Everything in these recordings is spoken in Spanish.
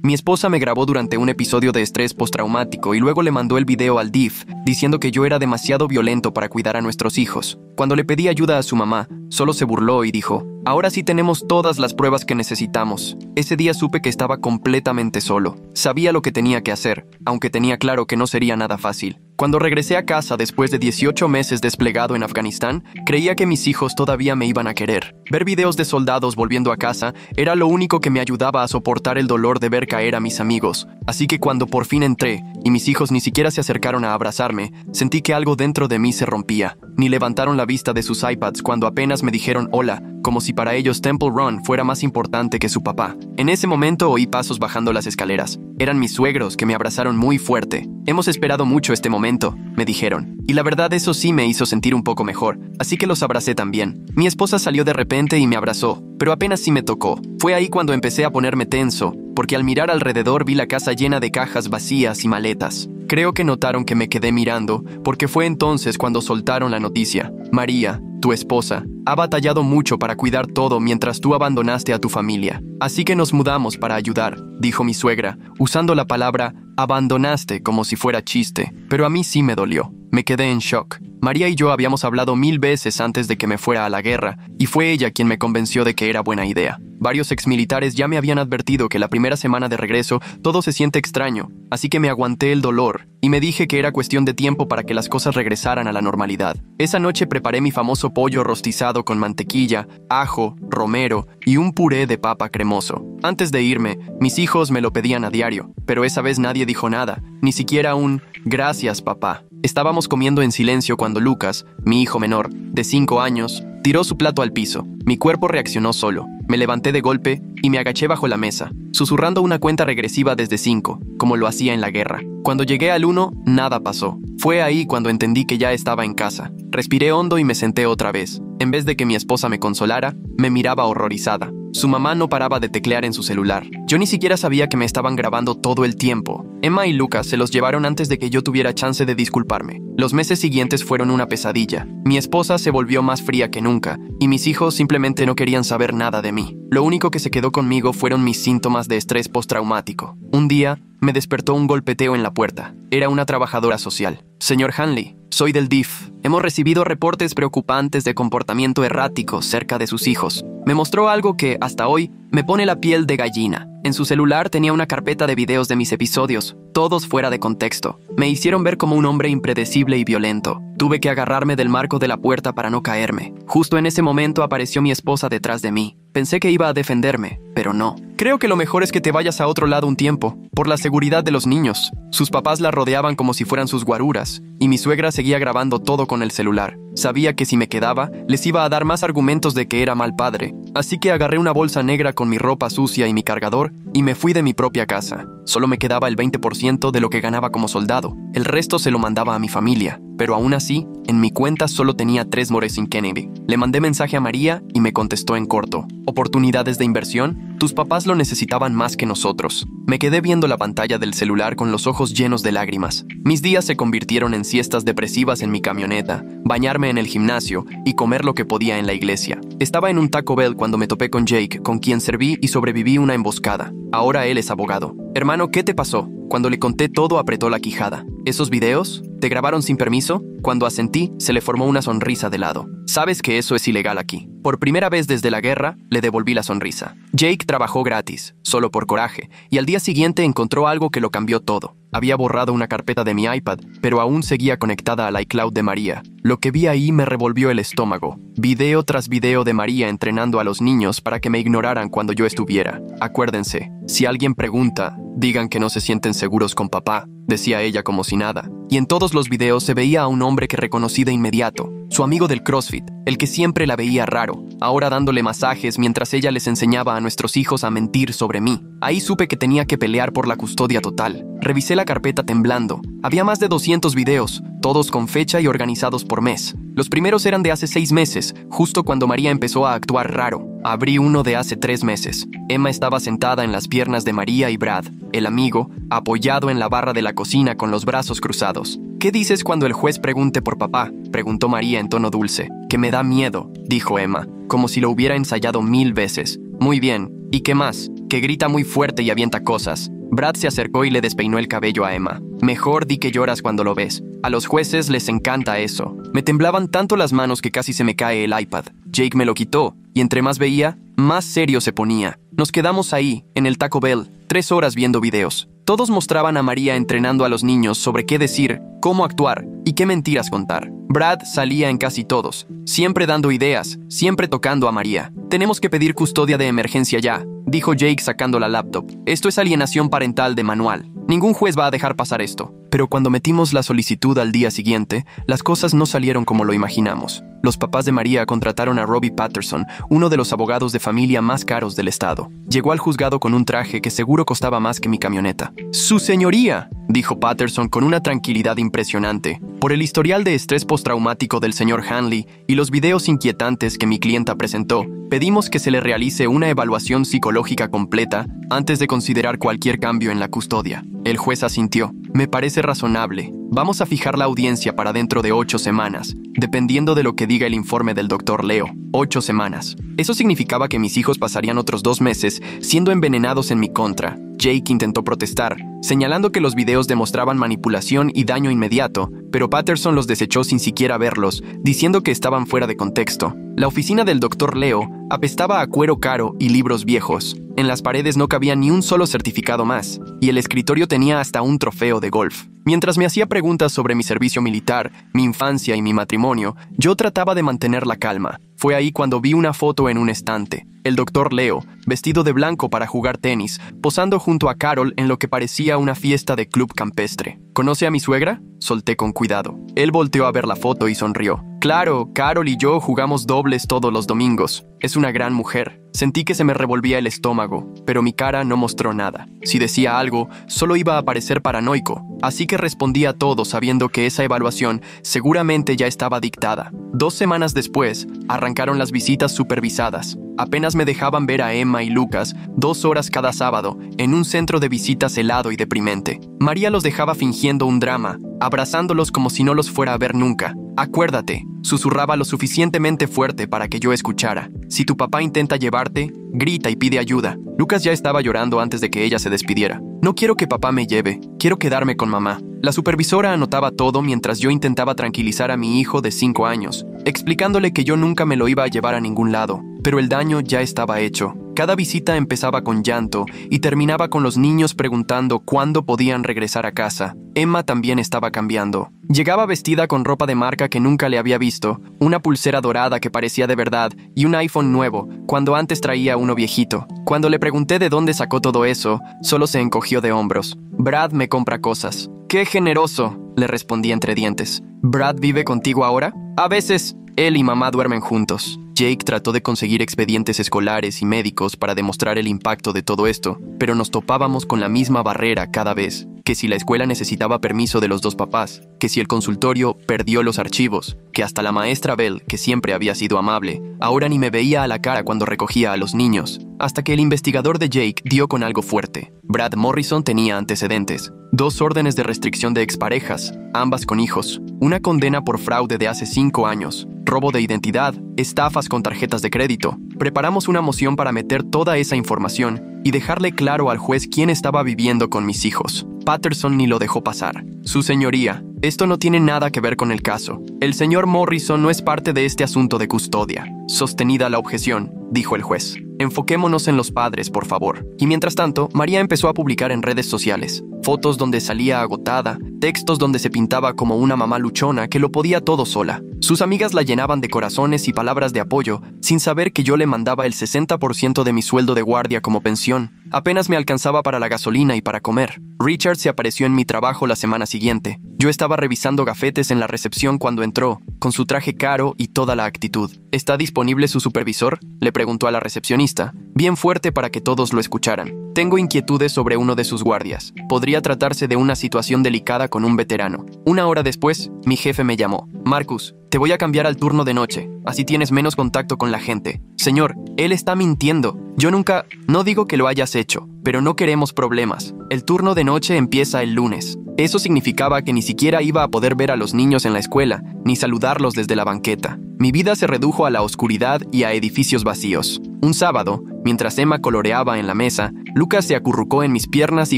Mi esposa me grabó durante un episodio de estrés postraumático y luego le mandó el video al DIF, diciendo que yo era demasiado violento para cuidar a nuestros hijos. Cuando le pedí ayuda a su mamá, solo se burló y dijo, ahora sí tenemos todas las pruebas que necesitamos. Ese día supe que estaba completamente solo. Sabía lo que tenía que hacer, aunque tenía claro que no sería nada fácil. Cuando regresé a casa después de 18 meses desplegado en Afganistán, creía que mis hijos todavía me iban a querer. Ver videos de soldados volviendo a casa era lo único que me ayudaba a soportar el dolor de ver caer a mis amigos. Así que cuando por fin entré, y mis hijos ni siquiera se acercaron a abrazarme, sentí que algo dentro de mí se rompía. Ni levantaron la vista de sus iPads cuando apenas me dijeron hola, como si para ellos Temple Run fuera más importante que su papá. En ese momento oí pasos bajando las escaleras. Eran mis suegros que me abrazaron muy fuerte. Hemos esperado mucho este momento, me dijeron. Y la verdad eso sí me hizo sentir un poco mejor, así que los abracé también. Mi esposa salió de repente y me abrazó, pero apenas sí me tocó. Fue ahí cuando empecé a ponerme tenso, porque al mirar alrededor vi la casa llena de cajas vacías y maletas. Creo que notaron que me quedé mirando, porque fue entonces cuando soltaron la noticia. María, tu esposa, ha batallado mucho para cuidar todo mientras tú abandonaste a tu familia. Así que nos mudamos para ayudar, dijo mi suegra, usando la palabra abandonaste como si fuera chiste, pero a mí sí me dolió. Me quedé en shock. María y yo habíamos hablado 1000 veces antes de que me fuera a la guerra, y fue ella quien me convenció de que era buena idea. Varios exmilitares ya me habían advertido que la primera semana de regreso todo se siente extraño, así que me aguanté el dolor, y me dije que era cuestión de tiempo para que las cosas regresaran a la normalidad. Esa noche preparé mi famoso pollo rostizado con mantequilla, ajo, romero y un puré de papa cremoso. Antes de irme, mis hijos me lo pedían a diario, pero esa vez nadie dijo nada, ni siquiera un «gracias, papá». Estábamos comiendo en silencio cuando Lucas, mi hijo menor, de 5 años, tiró su plato al piso. Mi cuerpo reaccionó solo. Me levanté de golpe y me agaché bajo la mesa, susurrando una cuenta regresiva desde 5, como lo hacía en la guerra. Cuando llegué al 1, nada pasó. Fue ahí cuando entendí que ya estaba en casa. Respiré hondo y me senté otra vez. En vez de que mi esposa me consolara, me miraba horrorizada. Su mamá no paraba de teclear en su celular. Yo ni siquiera sabía que me estaban grabando todo el tiempo. Emma y Lucas se los llevaron antes de que yo tuviera chance de disculparme. Los meses siguientes fueron una pesadilla. Mi esposa se volvió más fría que nunca, y mis hijos simplemente no querían saber nada de mí. Lo único que se quedó conmigo fueron mis síntomas de estrés postraumático. Un día, me despertó un golpeteo en la puerta. Era una trabajadora social. Señor Hanley, soy del DIF. Hemos recibido reportes preocupantes de comportamiento errático cerca de sus hijos. Me mostró algo que, hasta hoy, me pone la piel de gallina. En su celular tenía una carpeta de videos de mis episodios, todos fuera de contexto. Me hicieron ver como un hombre impredecible y violento. Tuve que agarrarme del marco de la puerta para no caerme. Justo en ese momento apareció mi esposa detrás de mí. Pensé que iba a defenderme, pero no. Creo que lo mejor es que te vayas a otro lado un tiempo, por la seguridad de los niños. Sus papás la rodeaban como si fueran sus guaruras, y mi suegra seguía grabando todo con el celular. Sabía que si me quedaba, les iba a dar más argumentos de que era mal padre. Así que agarré una bolsa negra con mi ropa sucia y mi cargador, y me fui de mi propia casa. Solo me quedaba el 20% de lo que ganaba como soldado. El resto se lo mandaba a mi familia. Pero aún así, en mi cuenta solo tenía 3 Morrison Kennedy. Le mandé mensaje a María y me contestó en corto. ¿Oportunidades de inversión? Tus papás lo necesitaban más que nosotros. Me quedé viendo la pantalla del celular con los ojos llenos de lágrimas. Mis días se convirtieron en siestas depresivas en mi camioneta, bañarme en el gimnasio y comer lo que podía en la iglesia. Estaba en un Taco Bell cuando me topé con Jake, con quien serví y sobreviví una emboscada. Ahora él es abogado. Hermano, ¿qué te pasó? Cuando le conté todo, apretó la quijada. ¿Esos videos? ¿Te grabaron sin permiso? Cuando asentí, se le formó una sonrisa de lado. Sabes que eso es ilegal aquí. Por primera vez desde la guerra, le devolví la sonrisa. Jake trabajó gratis, solo por coraje, y al día siguiente encontró algo que lo cambió todo. Había borrado una carpeta de mi iPad, pero aún seguía conectada al iCloud de María. Lo que vi ahí me revolvió el estómago. Video tras video de María entrenando a los niños para que me ignoraran cuando yo estuviera. Acuérdense, si alguien pregunta, digan que no se sienten seguros con papá, decía ella como si nada. Y en todos los videos se veía a un hombre que reconocí de inmediato, su amigo del CrossFit, el que siempre la veía raro, ahora dándole masajes mientras ella les enseñaba a nuestros hijos a mentir sobre mí. Ahí supe que tenía que pelear por la custodia total. Revisé la carpeta temblando. Había más de 200 videos, todos con fecha y organizados por mes. Los primeros eran de hace 6 meses, justo cuando María empezó a actuar raro. Abrí uno de hace 3 meses. Emma estaba sentada en las piernas de María y Brad, el amigo, apoyado en la barra de la cocina con los brazos cruzados. ¿Qué dices cuando el juez pregunte por papá?, preguntó María en tono dulce. Que me da miedo, dijo Emma, como si lo hubiera ensayado 1000 veces. Muy bien, ¿y qué más? que grita muy fuerte y avienta cosas. Brad se acercó y le despeinó el cabello a Emma. Mejor di que lloras cuando lo ves. A los jueces les encanta eso. Me temblaban tanto las manos que casi se me cae el iPad. Jake me lo quitó, y entre más veía, más serio se ponía. Nos quedamos ahí, en el Taco Bell, 3 horas viendo videos. Todos mostraban a María entrenando a los niños sobre qué decir, cómo actuar y qué mentiras contar. Brad salía en casi todos, siempre dando ideas, siempre tocando a María. Tenemos que pedir custodia de emergencia ya, dijo Jake sacando la laptop. Esto es alienación parental de manual. Ningún juez va a dejar pasar esto. Pero cuando metimos la solicitud al día siguiente, las cosas no salieron como lo imaginamos. Los papás de María contrataron a Robbie Patterson, uno de los abogados de familia más caros del estado. Llegó al juzgado con un traje que seguro costaba más que mi camioneta. «¡Su señoría!», dijo Patterson con una tranquilidad impresionante. Por el historial de estrés postraumático del señor Hanley y los videos inquietantes que mi clienta presentó, pedimos que se le realice una evaluación psicológica completa antes de considerar cualquier cambio en la custodia. El juez asintió. «Me parece razonable. Vamos a fijar la audiencia para dentro de 8 semanas, dependiendo de lo que diga el informe del Dr. Leo. 8 semanas. Eso significaba que mis hijos pasarían otros 2 meses siendo envenenados en mi contra. Jake intentó protestar, señalando que los videos demostraban manipulación y daño inmediato, pero Patterson los desechó sin siquiera verlos, diciendo que estaban fuera de contexto. La oficina del Dr. Leo apestaba a cuero caro y libros viejos. En las paredes no cabía ni un solo certificado más, y el escritorio tenía hasta un trofeo de golf. Mientras me hacía preguntas sobre mi servicio militar, mi infancia y mi matrimonio, yo trataba de mantener la calma. Fue ahí cuando vi una foto en un estante. El Dr. Leo, vestido de blanco para jugar tenis, posando junto a Carol en lo que parecía una fiesta de club campestre. ¿Conoce a mi suegra?, solté con cuidado. Él volteó a ver la foto y sonrió. Claro, Carol y yo jugamos dobles todos los domingos. Es una gran mujer. Sentí que se me revolvía el estómago, pero mi cara no mostró nada. Si decía algo, solo iba a parecer paranoico. Así que respondí a todo sabiendo que esa evaluación seguramente ya estaba dictada. 2 semanas después, arrancaron las visitas supervisadas. Apenas me dejaban ver a Emma y Lucas 2 horas cada sábado en un centro de visitas helado y deprimente. María los dejaba fingiendo un drama, abrazándolos como si no los fuera a ver nunca. Acuérdate, susurraba lo suficientemente fuerte para que yo escuchara. Si tu papá intenta llevarte, grita y pide ayuda. Lucas ya estaba llorando antes de que ella se despidiera. No quiero que papá me lleve, quiero quedarme con mamá. La supervisora anotaba todo mientras yo intentaba tranquilizar a mi hijo de 5 años, explicándole que yo nunca me lo iba a llevar a ningún lado, pero el daño ya estaba hecho. Cada visita empezaba con llanto y terminaba con los niños preguntando cuándo podían regresar a casa. Emma también estaba cambiando. Llegaba vestida con ropa de marca que nunca le había visto, una pulsera dorada que parecía de verdad y un iPhone nuevo, cuando antes traía uno viejito. Cuando le pregunté de dónde sacó todo eso, solo se encogió de hombros. Brad me compra cosas. ¡Qué generoso!, le respondí entre dientes. ¿Brad vive contigo ahora? A veces, él y mamá duermen juntos. Jake trató de conseguir expedientes escolares y médicos para demostrar el impacto de todo esto, pero nos topábamos con la misma barrera cada vez, que si la escuela necesitaba permiso de los 2 papás, que si el consultorio perdió los archivos, que hasta la maestra Bell, que siempre había sido amable, ahora ni me veía a la cara cuando recogía a los niños, hasta que el investigador de Jake dio con algo fuerte. Brad Morrison tenía antecedentes, 2 órdenes de restricción de exparejas, ambas con hijos, una condena por fraude de hace 5 años, robo de identidad, estafas con tarjetas de crédito. Preparamos una moción para meter toda esa información y dejarle claro al juez quién estaba viviendo con mis hijos. Patterson ni lo dejó pasar. Su señoría, esto no tiene nada que ver con el caso. El señor Morrison no es parte de este asunto de custodia. Sostenida la objeción, dijo el juez. Enfoquémonos en los padres, por favor. Y mientras tanto, María empezó a publicar en redes sociales fotos donde salía agotada, textos donde se pintaba como una mamá luchona que lo podía todo sola. Sus amigas la llenaban de corazones y palabras de apoyo, sin saber que yo le mandaba el 60% de mi sueldo de guardia como pensión. Apenas me alcanzaba para la gasolina y para comer. Richard se apareció en mi trabajo la semana siguiente. Yo estaba revisando gafetes en la recepción cuando entró, con su traje caro y toda la actitud. ¿Está disponible su supervisor?, le preguntó a la recepcionista, bien fuerte para que todos lo escucharan. Tengo inquietudes sobre uno de sus guardias. Podría tratarse de una situación delicada con un veterano. 1 hora después, mi jefe me llamó. Marcus, te voy a cambiar al turno de noche. Así tienes menos contacto con la gente. Señor, él está mintiendo. Yo nunca... No digo que lo hayas hecho, pero no queremos problemas. El turno de noche empieza el lunes. Eso significaba que ni siquiera iba a poder ver a los niños en la escuela, ni saludarlos desde la banqueta. Mi vida se redujo a la oscuridad y a edificios vacíos. Un sábado, mientras Emma coloreaba en la mesa, Lucas se acurrucó en mis piernas y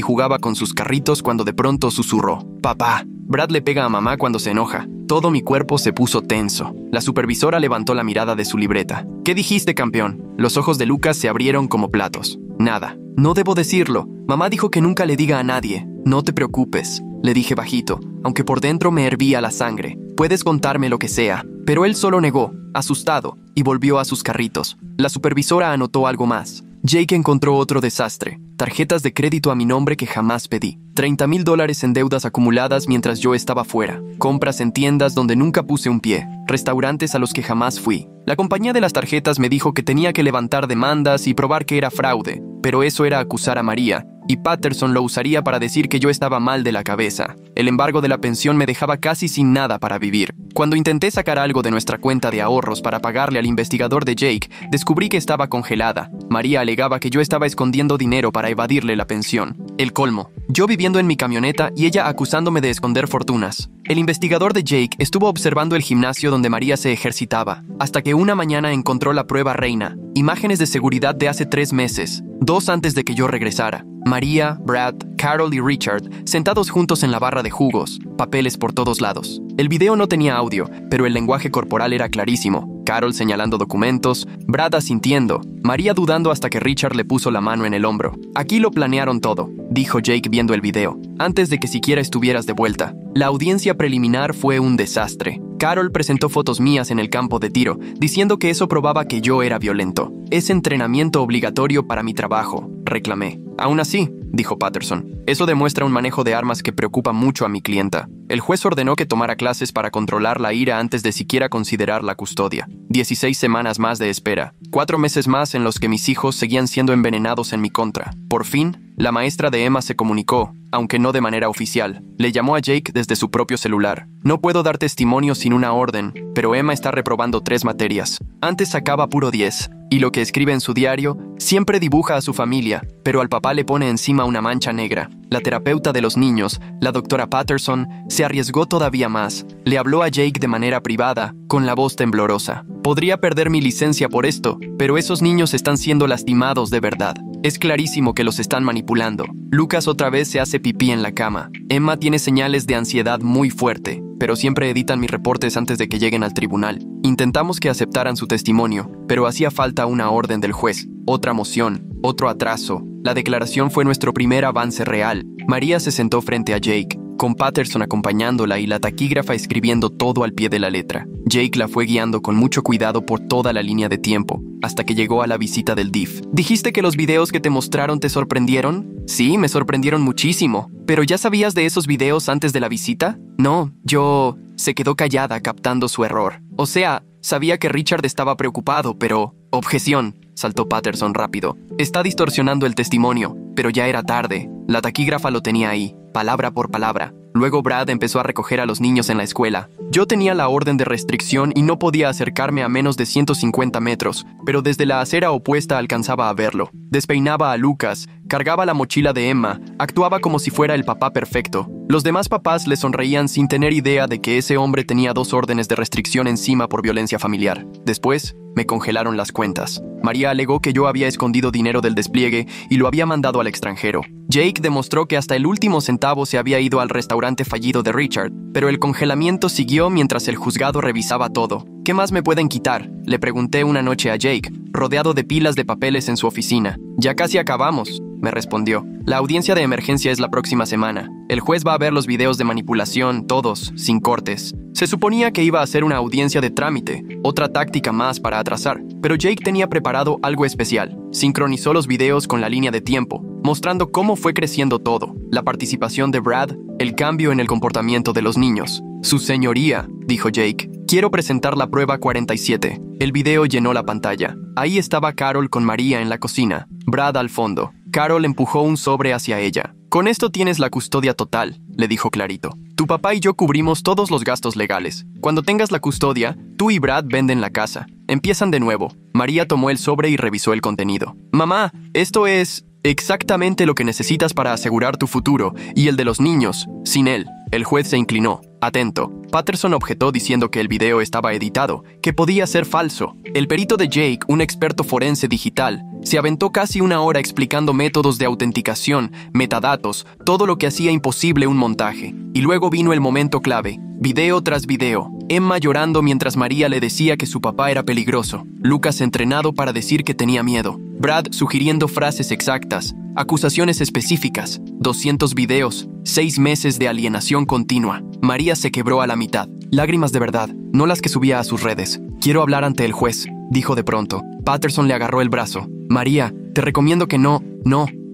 jugaba con sus carritos cuando de pronto susurró: «Papá». Brad le pega a mamá cuando se enoja. Todo mi cuerpo se puso tenso. La supervisora levantó la mirada de su libreta. «¿Qué dijiste, campeón?». Los ojos de Lucas se abrieron como platos. «Nada. No debo decirlo. Mamá dijo que nunca le diga a nadie». «No te preocupes», le dije bajito, aunque por dentro me hervía la sangre. «Puedes contarme lo que sea». Pero él solo negó, asustado, y volvió a sus carritos. La supervisora anotó algo más. Jake encontró otro desastre. Tarjetas de crédito a mi nombre que jamás pedí. $30,000 en deudas acumuladas mientras yo estaba fuera. Compras en tiendas donde nunca puse un pie. Restaurantes a los que jamás fui. La compañía de las tarjetas me dijo que tenía que levantar demandas y probar que era fraude. Pero eso era acusar a María. Y Patterson lo usaría para decir que yo estaba mal de la cabeza. El embargo de la pensión me dejaba casi sin nada para vivir. Cuando intenté sacar algo de nuestra cuenta de ahorros para pagarle al investigador de Jake, descubrí que estaba congelada. María alegaba que yo estaba escondiendo dinero para evadirle la pensión. El colmo. Yo viviendo en mi camioneta y ella acusándome de esconder fortunas. El investigador de Jake estuvo observando el gimnasio donde María se ejercitaba, hasta que una mañana encontró la prueba reina, imágenes de seguridad de hace 3 meses, 2 antes de que yo regresara. María, Brad, Carol y Richard sentados juntos en la barra de jugos, papeles por todos lados. El video no tenía audio, pero el lenguaje corporal era clarísimo. Carol señalando documentos, Brad asintiendo, María dudando hasta que Richard le puso la mano en el hombro. «Aquí lo planearon todo», dijo Jake viendo el video, «antes de que siquiera estuvieras de vuelta». La audiencia preliminar fue un desastre. Carol presentó fotos mías en el campo de tiro, diciendo que eso probaba que yo era violento. «Es entrenamiento obligatorio para mi trabajo», reclamé. «Aún así», dijo Patterson, «eso demuestra un manejo de armas que preocupa mucho a mi clienta». El juez ordenó que tomara clases para controlar la ira antes de siquiera considerar la custodia. 16 semanas más de espera. 4 meses más en los que mis hijos seguían siendo envenenados en mi contra. Por fin, la maestra de Emma se comunicó, aunque no de manera oficial. Le llamó a Jake desde su propio celular. «No puedo dar testimonio sin una orden, pero Emma está reprobando 3 materias. Antes sacaba puro 10. Y lo que escribe en su diario, siempre dibuja a su familia, pero al papá le pone encima una mancha negra». La terapeuta de los niños, la doctora Patterson, se arriesgó todavía más. Le habló a Jake de manera privada, con la voz temblorosa. «Podría perder mi licencia por esto, pero esos niños están siendo lastimados de verdad. Es clarísimo que los están manipulando». Lucas otra vez se hace pipí en la cama. Emma tiene señales de ansiedad muy fuerte, pero siempre editan mis reportes antes de que lleguen al tribunal. Intentamos que aceptaran su testimonio, pero hacía falta una orden del juez, otra moción, otro atraso. La declaración fue nuestro primer avance real. María se sentó frente a Jake, con Patterson acompañándola y la taquígrafa escribiendo todo al pie de la letra. Jake la fue guiando con mucho cuidado por toda la línea de tiempo, hasta que llegó a la visita del DIF. «¿Dijiste que los videos que te mostraron te sorprendieron?» «Sí, me sorprendieron muchísimo. ¿Pero ya sabías de esos videos antes de la visita?» «No, yo...». Se quedó callada captando su error. «O sea, sabía que Richard estaba preocupado, pero...». «Objeción», saltó Patterson rápido. «Está distorsionando el testimonio». Pero ya era tarde. La taquígrafa lo tenía ahí, palabra por palabra. Luego Brad empezó a recoger a los niños en la escuela. Yo tenía la orden de restricción y no podía acercarme a menos de 150 metros, pero desde la acera opuesta alcanzaba a verlo. Despeinaba a Lucas, cargaba la mochila de Emma, actuaba como si fuera el papá perfecto. Los demás papás le sonreían sin tener idea de que ese hombre tenía 2 órdenes de restricción encima por violencia familiar. Después, me congelaron las cuentas. María alegó que yo había escondido dinero del despliegue y lo había mandado al extranjero. Jake demostró que hasta el último centavo se había ido al restaurante fallido de Richard, pero el congelamiento siguió mientras el juzgado revisaba todo. «¿Qué más me pueden quitar?», le pregunté una noche a Jake, rodeado de pilas de papeles en su oficina. «Ya casi acabamos», me respondió. «La audiencia de emergencia es la próxima semana. El juez va a ver los videos de manipulación, todos, sin cortes». Se suponía que iba a ser una audiencia de trámite, otra táctica más para atrasar, pero Jake tenía preparado algo especial. Sincronizó los videos con la línea de tiempo, mostrando cómo fue creciendo todo, la participación de Brad, el cambio en el comportamiento de los niños. «Su señoría», dijo Jake, «quiero presentar la prueba 47». El video llenó la pantalla. Ahí estaba Carol con María en la cocina, Brad al fondo. Carol empujó un sobre hacia ella. «Con esto tienes la custodia total», le dijo clarito. «Tu papá y yo cubrimos todos los gastos legales. Cuando tengas la custodia, tú y Brad venden la casa. Empiezan de nuevo». María tomó el sobre y revisó el contenido. «Mamá, esto es exactamente lo que necesitas para asegurar tu futuro y el de los niños. Sin él». El juez se inclinó. atento. Patterson objetó diciendo que el video estaba editado, que podía ser falso. El perito de Jake, un experto forense digital, se aventó casi una hora explicando métodos de autenticación, metadatos, todo lo que hacía imposible un montaje. Y luego vino el momento clave, video tras video. Emma llorando mientras María le decía que su papá era peligroso. Lucas entrenado para decir que tenía miedo. Brad sugiriendo frases exactas, acusaciones específicas, 200 videos, 6 meses de alienación continua. María se quebró a la mitad. Lágrimas de verdad, no las que subía a sus redes. Quiero hablar ante el juez, dijo de pronto. Patterson le agarró el brazo. María, te recomiendo que no,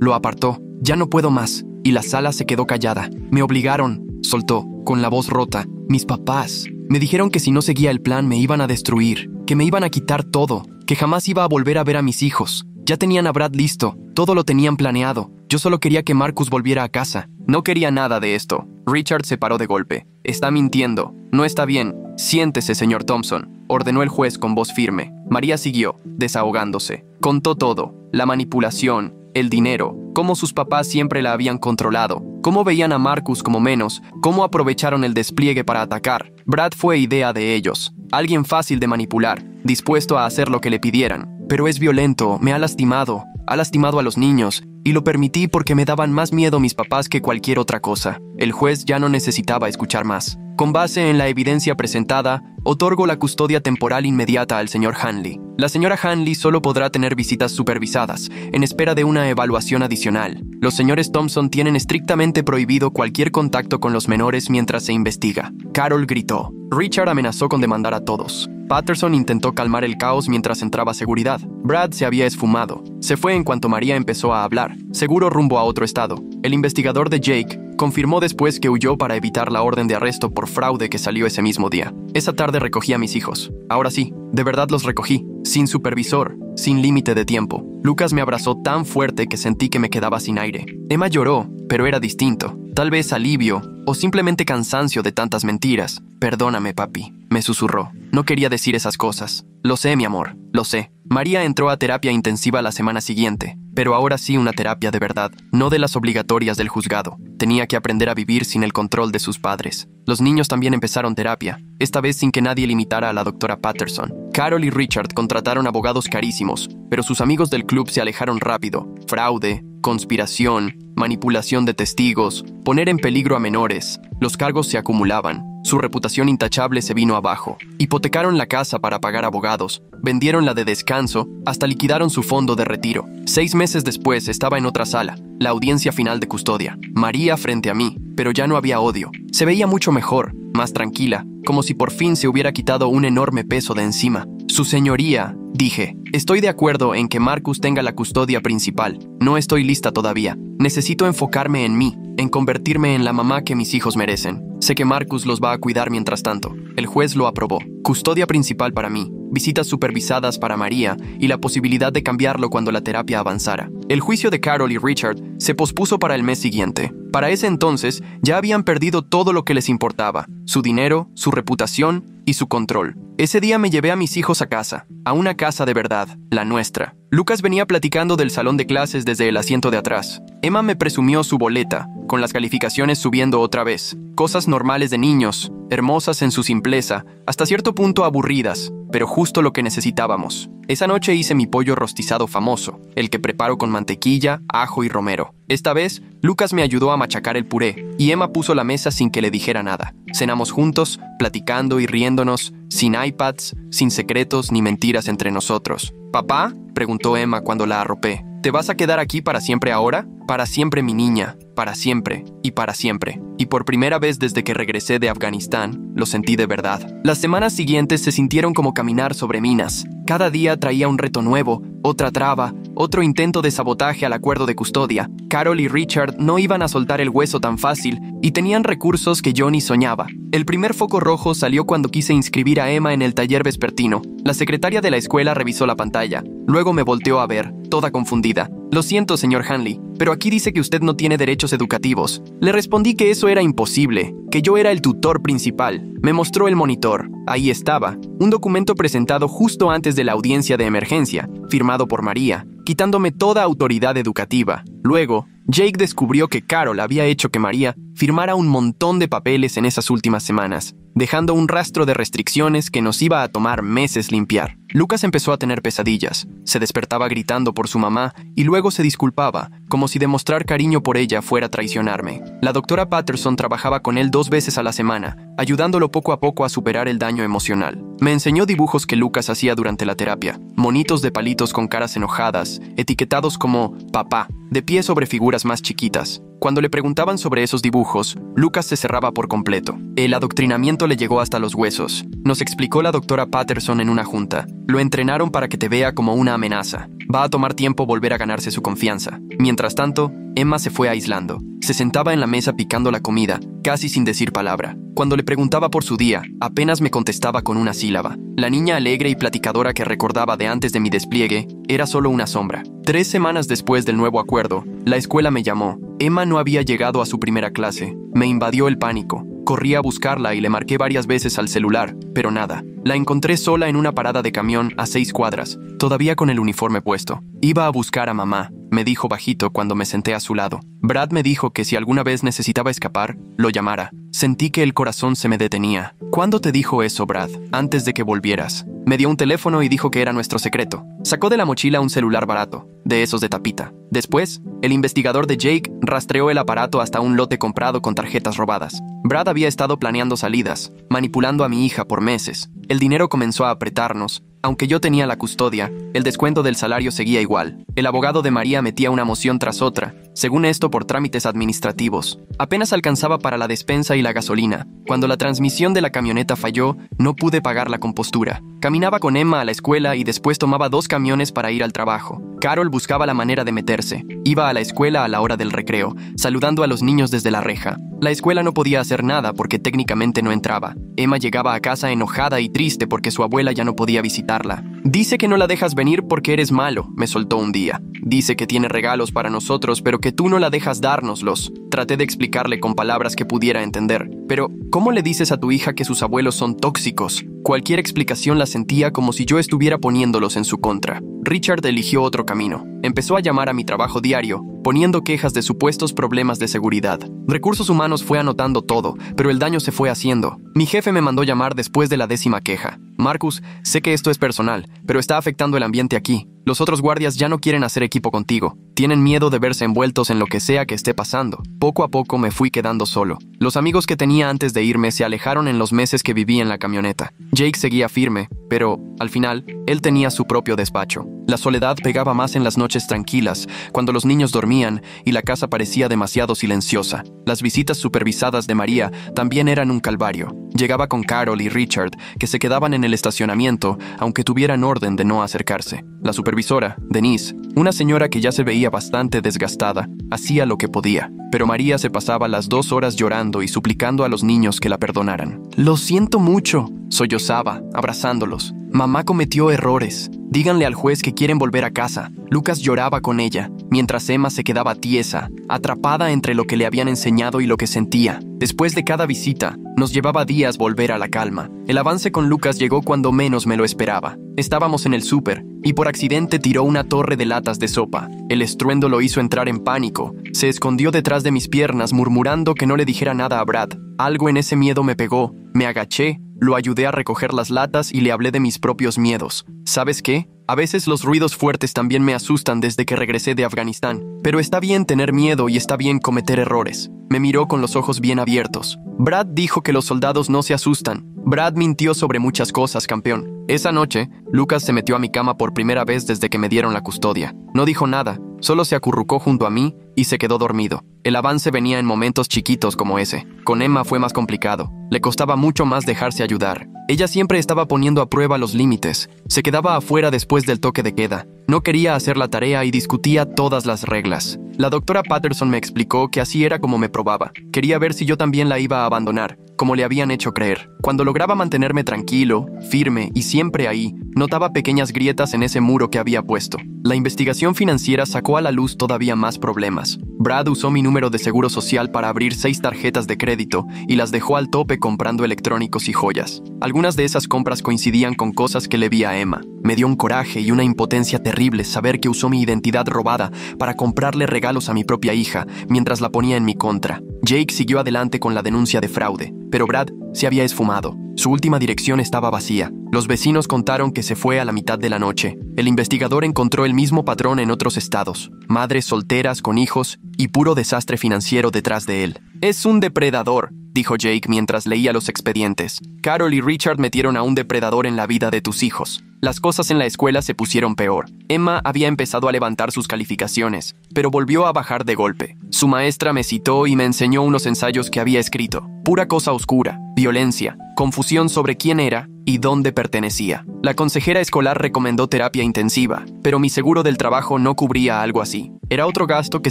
lo apartó. Ya no puedo más. Y la sala se quedó callada. Me obligaron, soltó, con la voz rota. Mis papás. Me dijeron que si no seguía el plan me iban a destruir, que me iban a quitar todo, que jamás iba a volver a ver a mis hijos. Ya tenían a Brad listo, todo lo tenían planeado. Yo solo quería que Marcus volviera a casa. No quería nada de esto. Richard se paró de golpe. Está mintiendo. No está bien. Siéntese, señor Thompson, ordenó el juez con voz firme. María siguió, desahogándose. Contó todo. La manipulación, el dinero, cómo sus papás siempre la habían controlado, cómo veían a Marcus como menos, cómo aprovecharon el despliegue para atacar. Brad fue idea de ellos. Alguien fácil de manipular, dispuesto a hacer lo que le pidieran. Pero es violento, me ha lastimado a los niños, y lo permití porque me daban más miedo mis papás que cualquier otra cosa. El juez ya no necesitaba escuchar más. Con base en la evidencia presentada, otorgo la custodia temporal inmediata al señor Hanley. La señora Hanley solo podrá tener visitas supervisadas, en espera de una evaluación adicional. Los señores Thompson tienen estrictamente prohibido cualquier contacto con los menores mientras se investiga. Carol gritó. Richard amenazó con demandar a todos. Patterson intentó calmar el caos mientras entraba seguridad. Brad se había esfumado. Se fue en cuanto María empezó a hablar, seguro rumbo a otro estado. El investigador de Jake confirmó después que huyó para evitar la orden de arresto por fraude que salió ese mismo día. Esa tarde recogí a mis hijos. Ahora sí, de verdad los recogí, sin supervisor, sin límite de tiempo. Lucas me abrazó tan fuerte que sentí que me quedaba sin aire. Emma lloró, pero era distinto. Tal vez alivio, o simplemente cansancio de tantas mentiras. Perdóname, papi, me susurró. No quería decir esas cosas. Lo sé, mi amor, lo sé. María entró a terapia intensiva la semana siguiente, pero ahora sí una terapia de verdad, no de las obligatorias del juzgado. Tenía que aprender a vivir sin el control de sus padres. Los niños también empezaron terapia, esta vez sin que nadie limitara a la doctora Patterson. Carol y Richard contrataron abogados carísimos, pero sus amigos del club se alejaron rápido. Fraude, conspiración, manipulación de testigos, poner en peligro a menores. Los cargos se acumulaban. Su reputación intachable se vino abajo. Hipotecaron la casa para pagar abogados, vendieron la de descanso, hasta liquidaron su fondo de retiro. 6 meses después estaba en otra sala, la audiencia final de custodia. María frente a mí, pero ya no había odio. Se veía mucho mejor, más tranquila, como si por fin se hubiera quitado un enorme peso de encima. Su señoría, dije, estoy de acuerdo en que Marcus tenga la custodia principal. No estoy lista todavía. Necesito enfocarme en mí, en convertirme en la mamá que mis hijos merecen. Sé que Marcus los va a cuidar mientras tanto. El juez lo aprobó. Custodia principal para mí, visitas supervisadas para María y la posibilidad de cambiarlo cuando la terapia avanzara. El juicio de Carol y Richard se pospuso para el mes siguiente. Para ese entonces ya habían perdido todo lo que les importaba, su dinero, su reputación y su control. Ese día me llevé a mis hijos a casa, a una casa de verdad, la nuestra. Lucas venía platicando del salón de clases desde el asiento de atrás. Emma me presumió su boleta, con las calificaciones subiendo otra vez. Cosas normales de niños, hermosas en su simpleza, hasta cierto punto aburridas, pero justo lo que necesitábamos. Esa noche hice mi pollo rostizado famoso, el que preparo con mantequilla, ajo y romero. Esta vez, Lucas me ayudó a machacar el puré, y Emma puso la mesa sin que le dijera nada. Cenamos juntos, platicando y riéndonos, sin iPads, sin secretos ni mentiras entre nosotros. ¿Papá?, preguntó Emma cuando la arropé. ¿Te vas a quedar aquí para siempre ahora? Para siempre, mi niña, para siempre y para siempre. Y por primera vez desde que regresé de Afganistán, lo sentí de verdad. Las semanas siguientes se sintieron como caminar sobre minas. Cada día traía un reto nuevo, otra traba, otro intento de sabotaje al acuerdo de custodia. Carol y Richard no iban a soltar el hueso tan fácil y tenían recursos que yo ni soñaba. El primer foco rojo salió cuando quise inscribir a Emma en el taller vespertino. La secretaria de la escuela revisó la pantalla. Luego me volteó a ver, toda confundida. Lo siento, señor Hanley, pero aquí dice que usted no tiene derechos educativos. Le respondí que eso era imposible, que yo era el tutor principal. Me mostró el monitor. Ahí estaba, un documento presentado justo antes de la audiencia de emergencia, firmado por María, quitándome toda autoridad educativa. Luego, Jake descubrió que Carol había hecho que María firmara un montón de papeles en esas últimas semanas, dejando un rastro de restricciones que nos iba a tomar meses limpiar. Lucas empezó a tener pesadillas, se despertaba gritando por su mamá y luego se disculpaba, como si demostrar cariño por ella fuera traicionarme. La doctora Patterson trabajaba con él 2 veces a la semana, ayudándolo poco a poco a superar el daño emocional. Me enseñó dibujos que Lucas hacía durante la terapia, monitos de palitos con caras enojadas, etiquetados como papá, de pie sobre figuras más chiquitas. Cuando le preguntaban sobre esos dibujos, Lucas se cerraba por completo. El adoctrinamiento le llegó hasta los huesos. Nos explicó la doctora Patterson en una junta. Lo entrenaron para que te vea como una amenaza. Va a tomar tiempo volver a ganarse su confianza. Mientras tanto, Emma se fue aislando. Se sentaba en la mesa picando la comida, casi sin decir palabra. Cuando le preguntaba por su día, apenas me contestaba con una sílaba. La niña alegre y platicadora que recordaba de antes de mi despliegue era solo una sombra. 3 semanas después del nuevo acuerdo, la escuela me llamó. Emma no había llegado a su primera clase. Me invadió el pánico. Corrí a buscarla y le marqué varias veces al celular, pero nada. La encontré sola en una parada de camión a 6 cuadras, todavía con el uniforme puesto. Iba a buscar a mamá, me dijo bajito cuando me senté a su lado. Brad me dijo que si alguna vez necesitaba escapar, lo llamara. Sentí que el corazón se me detenía. ¿Cuándo te dijo eso, Brad? Antes de que volvieras. Me dio un teléfono y dijo que era nuestro secreto. Sacó de la mochila un celular barato, de esos de tapita. Después, el investigador de Jake rastreó el aparato hasta un lote comprado con tarjetas robadas. Brad había estado planeando salidas, manipulando a mi hija por meses. El dinero comenzó a apretarnos. Aunque yo tenía la custodia, el descuento del salario seguía igual. El abogado de María metía una moción tras otra, según esto por trámites administrativos. Apenas alcanzaba para la despensa y la gasolina. Cuando la transmisión de la camioneta falló, no pude pagar la compostura. Caminaba con Emma a la escuela y después tomaba 2 camiones para ir al trabajo. Carol buscaba la manera de meterse. Iba a la escuela a la hora del recreo, saludando a los niños desde la reja. La escuela no podía hacer nada porque técnicamente no entraba. Emma llegaba a casa enojada y triste porque su abuela ya no podía visitarla. Dice que no la dejas venir porque eres malo, me soltó un día. Dice que tiene regalos para nosotros, pero que tú no la dejas dárnoslos. Traté de explicarle con palabras que pudiera entender. Pero, ¿cómo le dices a tu hija que sus abuelos son tóxicos? Cualquier explicación la sentía como si yo estuviera poniéndolos en su contra. Richard eligió otro camino. Empezó a llamar a mi trabajo diario, poniendo quejas de supuestos problemas de seguridad. Recursos Humanos fue anotando todo, pero el daño se fue haciendo. Mi jefe me mandó llamar después de la 10ª queja. Marcus, sé que esto es personal, pero está afectando el ambiente aquí. Los otros guardias ya no quieren hacer equipo contigo. Tienen miedo de verse envueltos en lo que sea que esté pasando. Poco a poco me fui quedando solo. Los amigos que tenía antes de irme se alejaron en los meses que viví en la camioneta. Jake seguía firme, pero, al final, él tenía su propio despacho. La soledad pegaba más en las noches tranquilas, cuando los niños dormían y la casa parecía demasiado silenciosa. Las visitas supervisadas de María también eran un calvario. Llegaba con Carol y Richard, que se quedaban en el estacionamiento, aunque tuvieran orden de no acercarse. La supervisora, Denise, una señora que ya se veía bastante desgastada, hacía lo que podía. Pero María se pasaba las 2 horas llorando y suplicando a los niños que la perdonaran. «Lo siento mucho», sollozaba, abrazándolos. «Mamá cometió errores. Díganle al juez que quieren volver a casa». Lucas lloraba con ella, mientras Emma se quedaba tiesa, atrapada entre lo que le habían enseñado y lo que sentía. Después de cada visita, nos llevaba días volver a la calma. El avance con Lucas llegó cuando menos me lo esperaba. Estábamos en el súper, y por accidente tiró una torre de latas de sopa. El estruendo lo hizo entrar en pánico. Se escondió detrás de mis piernas, murmurando que no le dijera nada a Brad. Algo en ese miedo me pegó. Me agaché, lo ayudé a recoger las latas y le hablé de mis propios miedos. ¿Sabes qué? A veces los ruidos fuertes también me asustan desde que regresé de Afganistán. Pero está bien tener miedo y está bien cometer errores. Me miró con los ojos bien abiertos. Brad dijo que los soldados no se asustan. Brad mintió sobre muchas cosas, campeón. Esa noche, Lucas se metió a mi cama por primera vez desde que me dieron la custodia. No dijo nada, solo se acurrucó junto a mí y se quedó dormido. El avance venía en momentos chiquitos como ese. Con Emma fue más complicado. Le costaba mucho más dejarse ayudar. Ella siempre estaba poniendo a prueba los límites. Se quedaba afuera después del toque de queda. No quería hacer la tarea y discutía todas las reglas. La doctora Patterson me explicó que así era como me probaba. Quería ver si yo también la iba a abandonar, como le habían hecho creer. Cuando lograba mantenerme tranquilo, firme y siempre ahí, notaba pequeñas grietas en ese muro que había puesto. La investigación financiera sacó a la luz todavía más problemas. Brad usó mi número de seguro social para abrir 6 tarjetas de crédito y las dejó al tope comprando electrónicos y joyas. Algunas de esas compras coincidían con cosas que le vi a Emma. Me dio un coraje y una impotencia terrible saber que usó mi identidad robada para comprarle regalos a mi propia hija mientras la ponía en mi contra. Jake siguió adelante con la denuncia de fraude, pero Brad se había esfumado. Su última dirección estaba vacía. Los vecinos contaron que se fue a la mitad de la noche. El investigador encontró el mismo patrón en otros estados. Madres solteras con hijos y puro desastre financiero detrás de él. «Es un depredador», dijo Jake mientras leía los expedientes. «Carol y Richard metieron a un depredador en la vida de tus hijos. Las cosas en la escuela se pusieron peor. Emma había empezado a levantar sus calificaciones, pero volvió a bajar de golpe. Su maestra me citó y me enseñó unos ensayos que había escrito. Pura cosa oscura, violencia, confusión sobre quién era y dónde pertenecía. La consejera escolar recomendó terapia intensiva, pero mi seguro del trabajo no cubría algo así. Era otro gasto que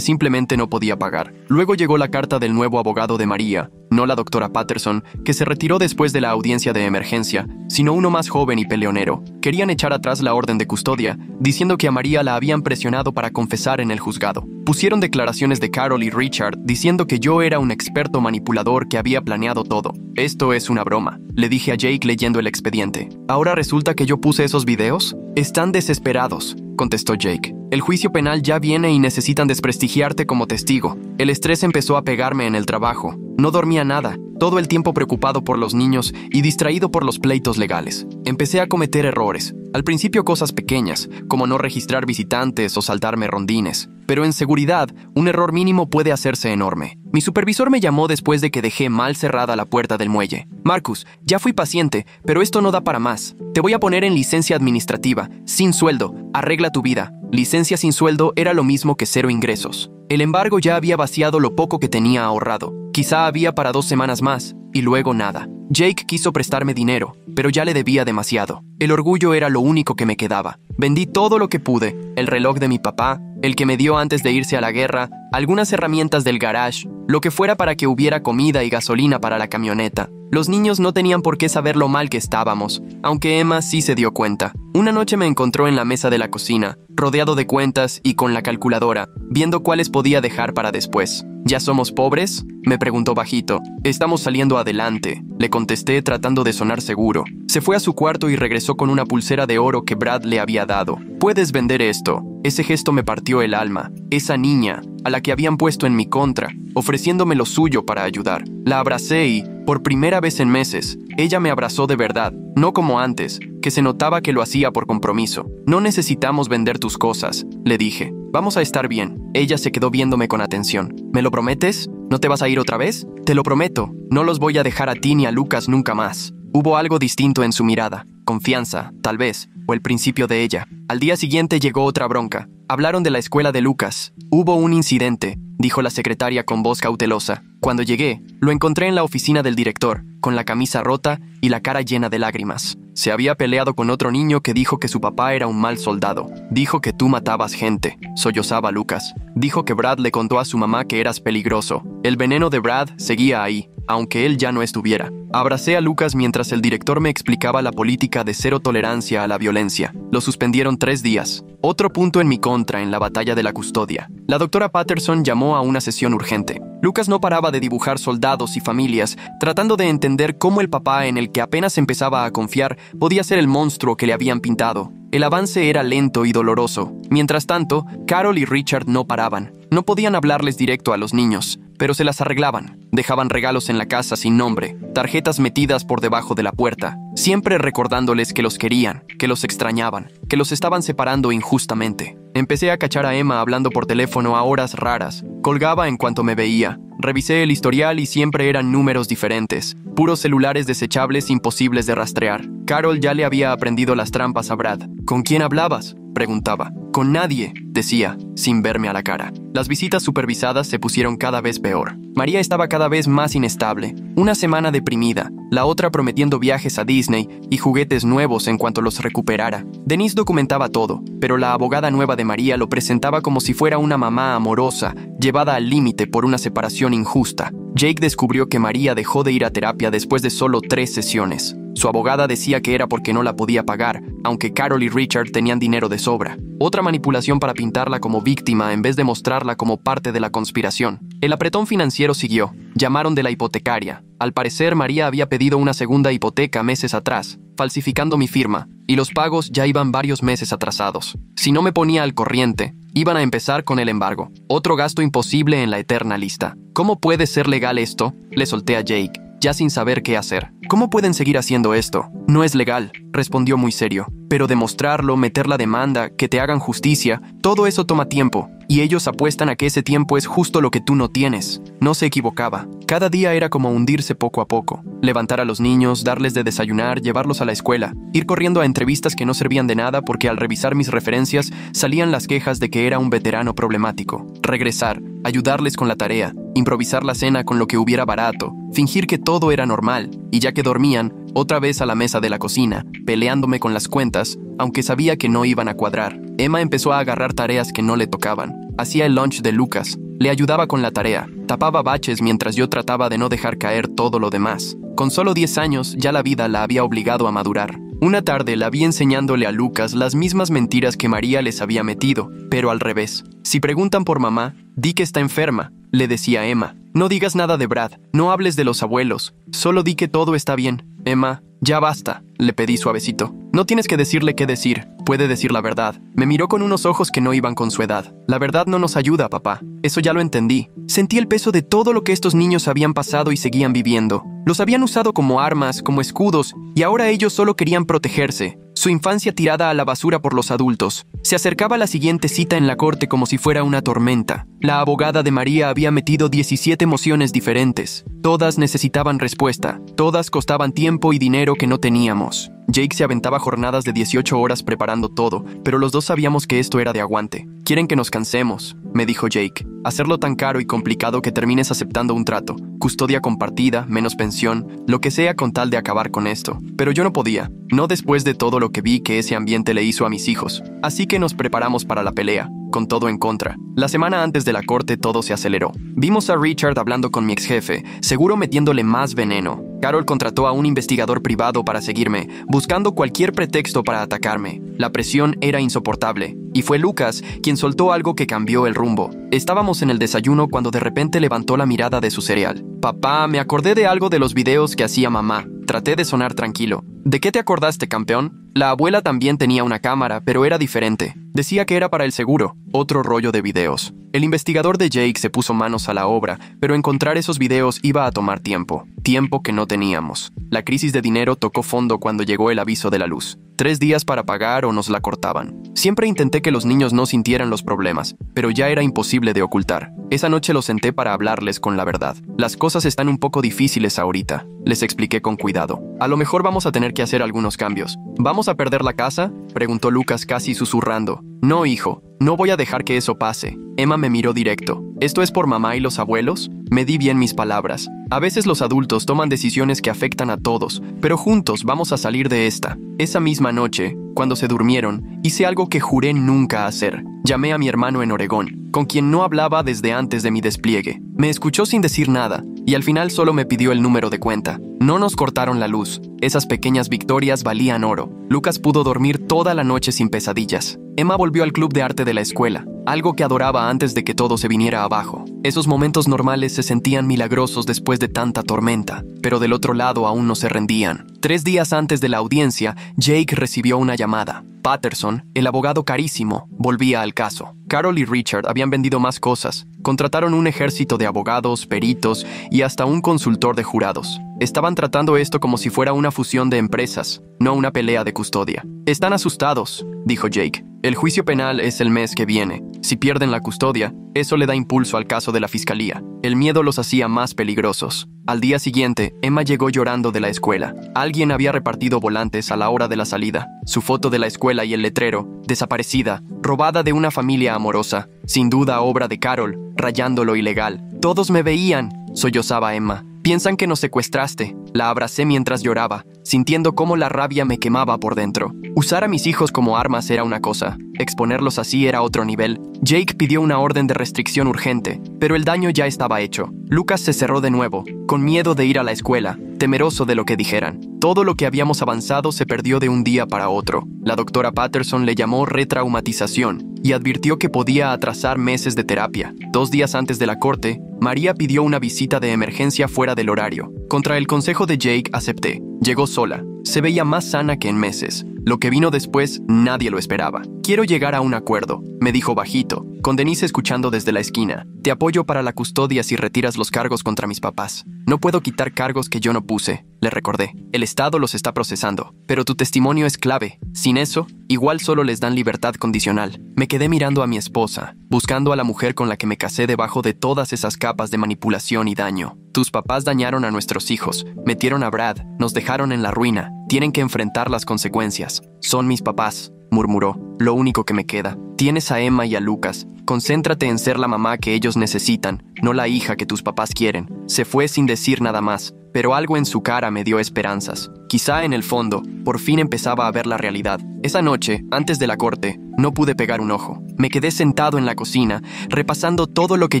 simplemente no podía pagar. Luego llegó la carta del nuevo abogado de María, no la doctora Patterson, que se retiró después de la audiencia de emergencia, sino uno más joven y peleonero. Querían echar atrás la orden de custodia, diciendo que a María la habían presionado para confesar en el juzgado. Pusieron declaraciones de Carol y Richard diciendo que yo era un experto manipulador que había planeado todo. «Esto es una broma», le dije a Jake leyendo el expediente. «¿Ahora resulta que yo puse esos videos?» «Están desesperados», contestó Jake. «El juicio penal ya viene y necesitan desprestigiarte como testigo. El estrés empezó a pegarme en el trabajo. No dormía nada, todo el tiempo preocupado por los niños y distraído por los pleitos legales. Empecé a cometer errores. Al principio cosas pequeñas, como no registrar visitantes o saltarme rondines. Pero en seguridad, un error mínimo puede hacerse enorme. Mi supervisor me llamó después de que dejé mal cerrada la puerta del muelle. «Marcus, ya fui paciente, pero esto no da para más. Te voy a poner en licencia administrativa, sin sueldo. Arregla tu vida». Licencia sin sueldo era lo mismo que 0 ingresos. El embargo ya había vaciado lo poco que tenía ahorrado. Quizá había para 2 semanas más, y luego nada. Jake quiso prestarme dinero, pero ya le debía demasiado. El orgullo era lo único que me quedaba. Vendí todo lo que pude, el reloj de mi papá, el que me dio antes de irse a la guerra, algunas herramientas del garage, lo que fuera para que hubiera comida y gasolina para la camioneta. Los niños no tenían por qué saber lo mal que estábamos, aunque Emma sí se dio cuenta. Una noche me encontró en la mesa de la cocina, rodeado de cuentas y con la calculadora, viendo cuáles podía dejar para después. «¿Ya somos pobres?», me preguntó bajito. «Estamos saliendo adelante», le contesté tratando de sonar seguro. Se fue a su cuarto y regresó con una pulsera de oro que Brad le había dado. «Puedes vender esto». Ese gesto me partió el alma. Esa niña, a la que habían puesto en mi contra, ofreciéndome lo suyo para ayudar. La abracé y, por primera vez en meses, ella me abrazó de verdad, no como antes, que se notaba que lo hacía por compromiso. «No necesitamos vender tus cosas», le dije. «Vamos a estar bien». Ella se quedó viéndome con atención. «¿Me lo prometes? ¿No te vas a ir otra vez?» «Te lo prometo. No los voy a dejar a ti ni a Lucas nunca más». Hubo algo distinto en su mirada. Confianza, tal vez, o el principio de ella. Al día siguiente llegó otra bronca. Hablaron de la escuela de Lucas. «Hubo un incidente», dijo la secretaria con voz cautelosa. Cuando llegué, lo encontré en la oficina del director, con la camisa rota y la cara llena de lágrimas. Se había peleado con otro niño que dijo que su papá era un mal soldado. «Dijo que tú matabas gente», sollozaba Lucas. «Dijo que Brad le contó a su mamá que eras peligroso». El veneno de Brad seguía ahí, aunque él ya no estuviera. Abracé a Lucas mientras el director me explicaba la política de 0 tolerancia a la violencia. Lo suspendieron 3 días. Otro punto en mi contra en la batalla de la custodia. La doctora Patterson llamó a una sesión urgente. Lucas no paraba de dibujar soldados y familias, tratando de entender cómo el papá en el que apenas empezaba a confiar podía ser el monstruo que le habían pintado. El avance era lento y doloroso. Mientras tanto, Carol y Richard no paraban. No podían hablarles directo a los niños, pero se las arreglaban. Dejaban regalos en la casa sin nombre, tarjetas metidas por debajo de la puerta, siempre recordándoles que los querían, que los extrañaban, que los estaban separando injustamente. Empecé a cachar a Emma hablando por teléfono a horas raras. Colgaba en cuanto me veía. Revisé el historial y siempre eran números diferentes. Puros celulares desechables imposibles de rastrear. Carol ya le había aprendido las trampas a Brad. «¿Con quién hablabas?», preguntaba. «Con nadie», decía, sin verme a la cara. Las visitas supervisadas se pusieron cada vez peor. María estaba cada vez más inestable. Una semana deprimida, la otra prometiendo viajes a Disney y juguetes nuevos en cuanto los recuperara. Denise documentaba todo, pero la abogada nueva de María lo presentaba como si fuera una mamá amorosa, llevada al límite por una separación injusta. Jake descubrió que María dejó de ir a terapia después de solo 3 sesiones. Su abogada decía que era porque no la podía pagar, aunque Carol y Richard tenían dinero de sobra. Otra manipulación para pintarla como víctima en vez de mostrarla como parte de la conspiración. El apretón financiero siguió. Llamaron de la hipotecaria. Al parecer, María había pedido una segunda hipoteca meses atrás, falsificando mi firma, y los pagos ya iban varios meses atrasados. Si no me ponía al corriente, iban a empezar con el embargo. Otro gasto imposible en la eterna lista. ¿Cómo puede ser legal esto? Le solté a Jake, ya sin saber qué hacer. ¿Cómo pueden seguir haciendo esto? No es legal, respondió muy serio. Pero demostrarlo, meter la demanda, que te hagan justicia, todo eso toma tiempo. Y ellos apuestan a que ese tiempo es justo lo que tú no tienes. No se equivocaba. Cada día era como hundirse poco a poco. Levantar a los niños, darles de desayunar, llevarlos a la escuela. Ir corriendo a entrevistas que no servían de nada porque al revisar mis referencias salían las quejas de que era un veterano problemático. Regresar, ayudarles con la tarea, improvisar la cena con lo que hubiera barato, fingir que todo era normal. Y ya que dormían, otra vez a la mesa de la cocina, peleándome con las cuentas, aunque sabía que no iban a cuadrar. Emma empezó a agarrar tareas que no le tocaban. Hacía el lunch de Lucas, le ayudaba con la tarea, tapaba baches mientras yo trataba de no dejar caer todo lo demás. Con solo 10 años, ya la vida la había obligado a madurar. Una tarde la vi enseñándole a Lucas las mismas mentiras que María les había metido, pero al revés. Si preguntan por mamá, di que está enferma, le decía Emma. No digas nada de Brad, no hables de los abuelos, solo di que todo está bien. Emma, ya basta, le pedí suavecito. No tienes que decirle qué decir, puede decir la verdad. Me miró con unos ojos que no iban con su edad. La verdad no nos ayuda, papá. Eso ya lo entendí. Sentí el peso de todo lo que estos niños habían pasado y seguían viviendo. Los habían usado como armas, como escudos, y ahora ellos solo querían protegerse. Su infancia tirada a la basura por los adultos. Se acercaba la siguiente cita en la corte como si fuera una tormenta. La abogada de María había metido 17 mociones diferentes. Todas necesitaban respuesta. Todas costaban tiempo y dinero que no teníamos. Jake se aventaba jornadas de 18 horas preparando todo, pero los dos sabíamos que esto era de aguante. Quieren que nos cansemos, me dijo Jake. Hacerlo tan caro y complicado que termines aceptando un trato. Custodia compartida, menos pensión, lo que sea con tal de acabar con esto. Pero yo no podía, no después de todo lo que vi que ese ambiente le hizo a mis hijos. Así que nos preparamos para la pelea, con todo en contra. La semana antes de la corte todo se aceleró. Vimos a Richard hablando con mi ex jefe, seguro metiéndole más veneno. Carol contrató a un investigador privado para seguirme, buscando cualquier pretexto para atacarme. La presión era insoportable, y fue Lucas quien soltó algo que cambió el rumbo. Estábamos en el desayuno cuando de repente levantó la mirada de su cereal. Papá, me acordé de algo de los videos que hacía mamá. Traté de sonar tranquilo. ¿De qué te acordaste, campeón? La abuela también tenía una cámara, pero era diferente. Decía que era para el seguro. Otro rollo de videos. El investigador de Jake se puso manos a la obra, pero encontrar esos videos iba a tomar tiempo. Tiempo que no teníamos. La crisis de dinero tocó fondo cuando llegó el aviso de la luz. 3 días para pagar o nos la cortaban. Siempre intenté que los niños no sintieran los problemas, pero ya era imposible de ocultar. Esa noche los senté para hablarles con la verdad. Las cosas están un poco difíciles ahorita, les expliqué con cuidado. A lo mejor vamos a tener que hacer algunos cambios. ¿Vamos a perder la casa?, preguntó Lucas casi susurrando. No, hijo, no voy a dejar que eso pase. Emma me miró directo. ¿Esto es por mamá y los abuelos? Me di bien mis palabras. A veces los adultos toman decisiones que afectan a todos, pero juntos vamos a salir de esta. Esa misma noche, cuando se durmieron, hice algo que juré nunca hacer. Llamé a mi hermano en Oregón, con quien no hablaba desde antes de mi despliegue. Me escuchó sin decir nada, y al final solo me pidió el número de cuenta. No nos cortaron la luz. Esas pequeñas victorias valían oro. Lucas pudo dormir toda la noche sin pesadillas. Emma volvió al club de arte de la escuela, algo que adoraba antes de que todo se viniera abajo. Esos momentos normales se sentían milagrosos después de tanta tormenta, pero del otro lado aún no se rendían. 3 días antes de la audiencia, Jake recibió una llamada. Patterson, el abogado carísimo, volvía al caso. Carol y Richard habían vendido más cosas. Contrataron un ejército de abogados, peritos y hasta un consultor de jurados. Estaban tratando esto como si fuera una fusión de empresas, no una pelea de custodia. Están asustados, dijo Jake. El juicio penal es el mes que viene. Si pierden la custodia, eso le da impulso al caso de la fiscalía. El miedo los hacía más peligrosos. Al día siguiente, Emma llegó llorando de la escuela. Alguien había repartido volantes a la hora de la salida. Su foto de la escuela y el letrero, desaparecida, robada de una familia amorosa. Sin duda obra de Carol, rayando lo ilegal. Todos me veían, sollozaba Emma. Piensan que nos secuestraste. La abracé mientras lloraba, sintiendo cómo la rabia me quemaba por dentro. Usar a mis hijos como armas era una cosa. Exponerlos así era otro nivel. Jake pidió una orden de restricción urgente, pero el daño ya estaba hecho. Lucas se cerró de nuevo, con miedo de ir a la escuela, temeroso de lo que dijeran. Todo lo que habíamos avanzado se perdió de un día para otro. La doctora Patterson le llamó retraumatización y advirtió que podía atrasar meses de terapia. 2 días antes de la corte, María pidió una visita de emergencia fuera del horario. Contra el consejo de Jake, acepté. Llegó sola. Se veía más sana que en meses. Lo que vino después, nadie lo esperaba. Quiero llegar a un acuerdo, me dijo bajito, con Denise escuchando desde la esquina. Te apoyo para la custodia si retiras los cargos contra mis papás. No puedo quitar cargos que yo no puse, le recordé. El Estado los está procesando, pero tu testimonio es clave. Sin eso, igual solo les dan libertad condicional. Me quedé mirando a mi esposa, buscando a la mujer con la que me casé debajo de todas esas capas de manipulación y daño. Tus papás dañaron a nuestros hijos, metieron a Brad, nos dejaron en la ruina. Tienen que enfrentar las consecuencias. Son mis papás, murmuró. Lo único que me queda. Tienes a Emma y a Lucas. Concéntrate en ser la mamá que ellos necesitan, no la hija que tus papás quieren. Se fue sin decir nada más, pero algo en su cara me dio esperanzas. Quizá en el fondo, por fin empezaba a ver la realidad. Esa noche, antes de la corte, no pude pegar un ojo. Me quedé sentado en la cocina, repasando todo lo que